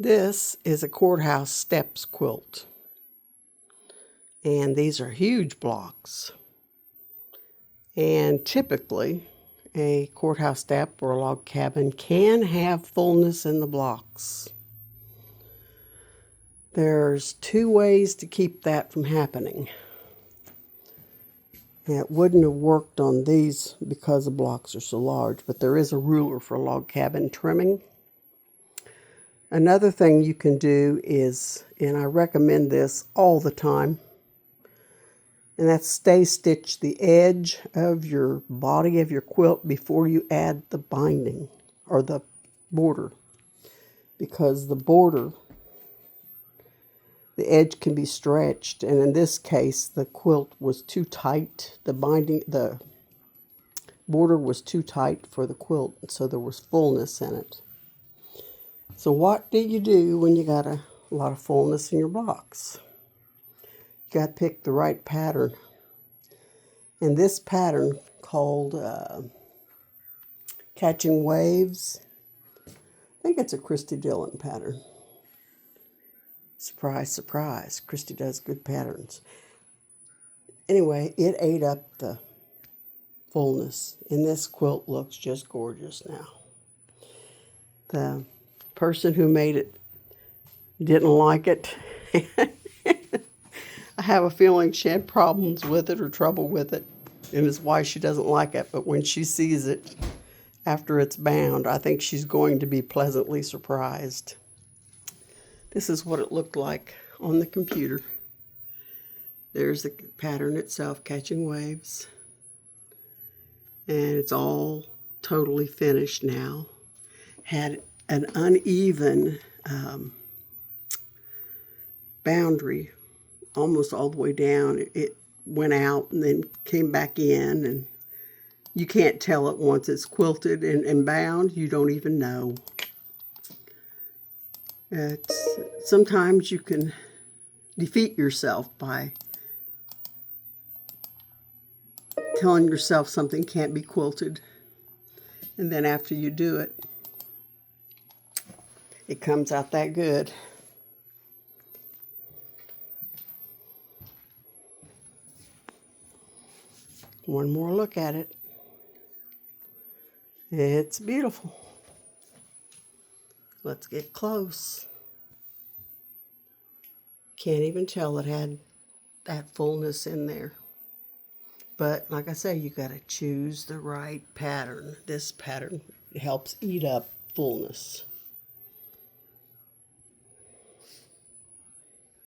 This is a Courthouse Steps quilt, and these are huge blocks. And typically, a courthouse step or a log cabin can have fullness in the blocks. There's two ways to keep that from happening. It wouldn't have worked on these because the blocks are so large, but there is a ruler for log cabin trimming. Another thing you can do is, and I recommend this all the time, and that's stay stitch the edge of your body of your quilt before you add the binding or the border, because the border, the edge can be stretched, and in this case the quilt was too tight. The border was too tight for the quilt, so there was fullness in it. So what do you do when you got a lot of fullness in your blocks? You got to pick the right pattern. And this pattern called Catching Waves, I think it's a Christy Dillon pattern. Surprise, surprise, Christy does good patterns. Anyway, it ate up the fullness, and this quilt looks just gorgeous now. The person who made it didn't like it. I have a feeling she had problems with it or trouble with it, and it's why she doesn't like it. But when she sees it after it's bound, I think she's going to be pleasantly surprised. This is what it looked like on the computer. There's the pattern itself, Catching Waves. And it's all totally finished now. Had an uneven boundary almost all the way down. It went out and then came back in, and you can't tell it once it's quilted and bound. You don't even know. Sometimes you can defeat yourself by telling yourself something can't be quilted, and then after you do it, it comes out that good. One more look at it. It's beautiful. Let's get close. Can't even tell it had that fullness in there. But like I say, you got to choose the right pattern. This pattern helps eat up fullness.